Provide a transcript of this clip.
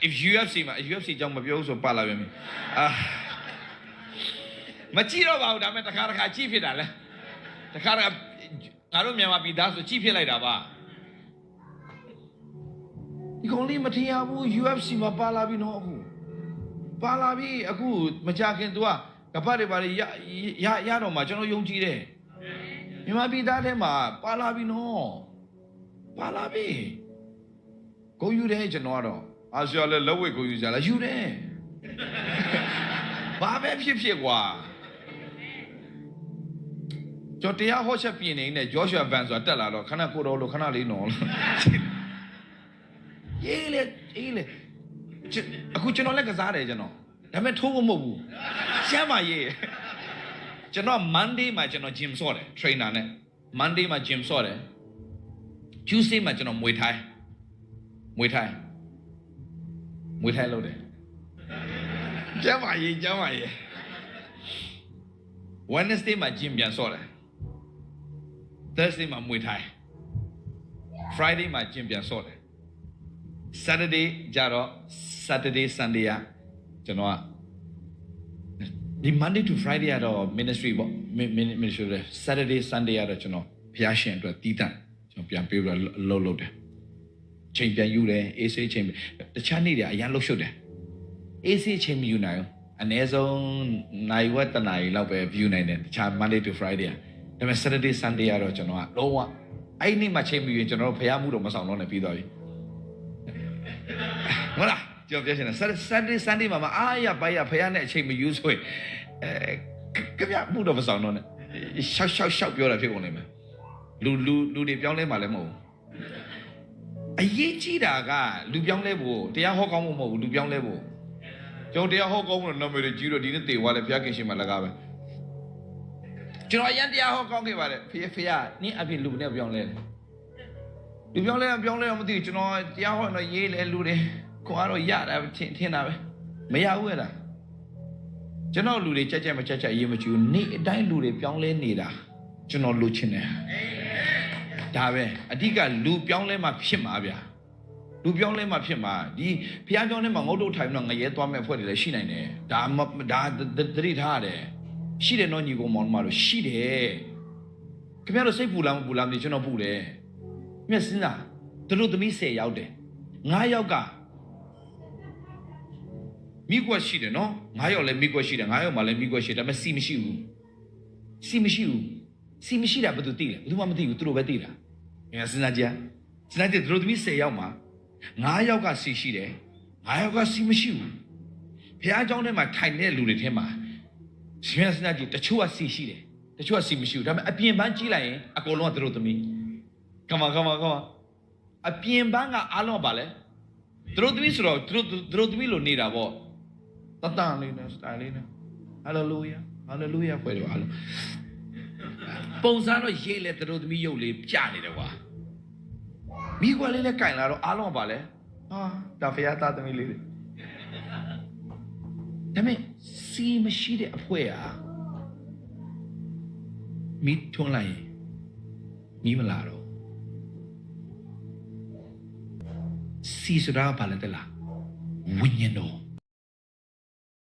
if UFC ကြောင့်မပြောဆိုပါလာပြန်ပြီမကြည့်တော့ပါဘူးဒါပေမဲ့တစ်ခါကြည့်ဖြစ်တာလဲတစ်ခါငါတို့မြန်မာပြည်သားဆိုကြည့်ဖြစ်လိုက်တာပါဒီကောင်လေးမထင်ရဘူး UFC မှာပါလာပြီနော်အခုပါလာပြီအခုမကြခင် तू ကပတ်တွေပါလေရတော့မှကျွန်တော်ယုံကြည်တယ်မြန်မာပြည်သားထဲမှာပါလာပြီနော်ပါလာပြီကိုယူတယ်ကျွန်တော်ကတော့အာဆီယံလည်းလက်ဝဲကိုယူကြလားယူတယ်ဘာပဲဖြစ်ကွာကျွန်တော်တရားဟောချက်ပြင်နေတဲ့ Joshua Van ဆိုတာတက်လာတော့ခဏကိုတော်လို့ခဏလေးနော်ရေးလေအခုကျွန်တော်လည်းကစားတယ်ကျွန်တော်ဒါပေမဲ့ထိုးဖို့မဟုတ်ဘူးရှမ်းပါရေးကျွန်တော် Monday မှာကျွန်တော် gym ဆော့တယ် trainer နဲ့ Monday မှာ gym ဆော့တယ် Tuesday မှာကျွန်တော်မွေထိုင်းလုပ်တယ်ကျမ်းပါရေး Wednesday မှာ gym ပြန်ဆော့တယ် Thursday မှာမွေထိုင်း Friday မှာ gym ပြန်ဆော့တယ် Saturday ကြတော့ Saturday Sunday ကကျွန်တော်ကဒီ Monday to Friday ကတော့ ministry ပေါ့ ministry လေ Saturday Sunday ကတော့ကျွန်တော်ဘုရားရှင်အတွက်တည်တံ့ကျွန်တော်ပြန်ပေးပြီးတော့လုပ်တယ်ချိန်ပြန်ယူတယ်အေးဆေးချိန်တခြားနေ့တွေအရင်လှုပ်ရှုပ်တယ်အေးဆေးချိန်မယူနိုင်ဘူးအနည်းဆုံးနိုင်ဝက်တနားရီလောက်ပဲ view နိုင်တယ်တခြား Monday to Friday ဒါပေမဲ့ Saturday Sunday ကတော့ကျွန်တော်ကလုံးဝအဲ့နေ့မှချိန်မယူရင်ကျွန်တော်တို့ဘုရားမှုတော်မဆောင်တော့နဲ့ပြီးသွားပြီဟုတ်လားကျွန်တော်ပြောချင်တယ် Sunday မှာအားရပါရဖခင်နဲ့အချိန်မယူဆိုရင်ကြပြမှုတော့မဆောင်တော့နဲ့ရှောက်ပြောတာဖြစ်ကုန်နေမယ်လူတွေပြောင်းလဲမှာလည်းမဟုတ်ဘူးအရေးကြီးတာကလူပြောင်းလဲဖို့တရားဟောကောင်းဖို့မဟုတ်ဘူးလူပြောင်းလဲဖို့ကျွန်တော်တရားဟောကောင်းလို့နာမည်ကြီးတော့ဒီနေ့တေသွားလဲဘုရားခင်ရှင်မှာလကားပဲကျွန်တော်အရင်တရားဟောကောင်းခဲ့ပါတယ်ဖေနင်းအပြင်လူနဲ့ပြောင်းလဲလူပြောင်းလဲတော့မသိဘူးကျွန်တော်တရားဟောတော့ရေးလဲလူတွေကိုကတော့ရတာထင်တာပဲမရဘူးလားကျွန်တော်လူတွေကြက်မကြက်ရေးမချူနေ့အတိုင်းလူတွေပြောင်းလဲနေတာကျွန်တော်လိုချင်တယ်ဒါပဲအဓိကလူပြောင်းလဲမှဖြစ်မှာဗျာလူပြောင်းလဲမှဖြစ်မှာဒီဘုရားကျောင်းထဲမှာငုတ်တုတ်ထိုင်တော့ငရဲသွားမဲ့အဖွဲ့တွေလည်းရှိနိုင်တယ်ဒါသတိထားရတယ်ရှိတယ်နော်ညီကောင်မောင်တို့ရှိတယ်ခင်ဗျားတို့စိတ်ပူလားမပူလားမသိကျွန်တော်ပူတယ်မြတ်စင်းသားတို့သမီး10ယောက်တယ်9ယောက်ကမိကွက်ရှိတယ်နော်9ယောက်လည်းမိကွက်ရှိတယ်9ယောက်မှလည်းမိကွက်ရှိတယ်ဒါပေမဲ့စီမရှိဘူးစီမရှိတာဘယ်သူသိလဲဘယ်သူမှမသိဘူးသူတို့ပဲသိတာငါစဉ်းစားကြတို့သမီး10ယောက်မှာ9ယောက်ကစီရှိတယ်9ယောက်ကစီမရှိဘူးဘုရားကျောင်းထဲမှာထိုင်နေတဲ့လူတွေထဲမှာစဉ်းစားကြတချို့ကစီရှိတယ်တချို့ကစီမရှိဘူးဒါပေမဲ့အပြင်ပန်းကြည့်လိုက်ရင်အကုန်လုံးကတို့သမီးကမအပြင်ပန်းကအားလုံးပါလဲတို့သမီးဆိုတော့တို့သမီးလိုနေတာပေါ့တန်လေးနဲ့စတိုင်လေးနဲ့ဟာလေလုယာဖွယ်တယ်အားလုံးပုံစံတော့ရေးလဲတို့သမီးရုပ်လေးပြနေတယ်ကွာမိကွယ်လေးနဲ့ကင်လာတော့အားလုံးပါလဲဒါဖယားသားသမီးလေးတွေဒါပေမဲ့စီမရှိတဲ့အဖွဲဟာမိထွန်းလိုက်မိမလာတော့စီဆိုတာဘာလဲတဲ့လားဝိညာဉ်တော်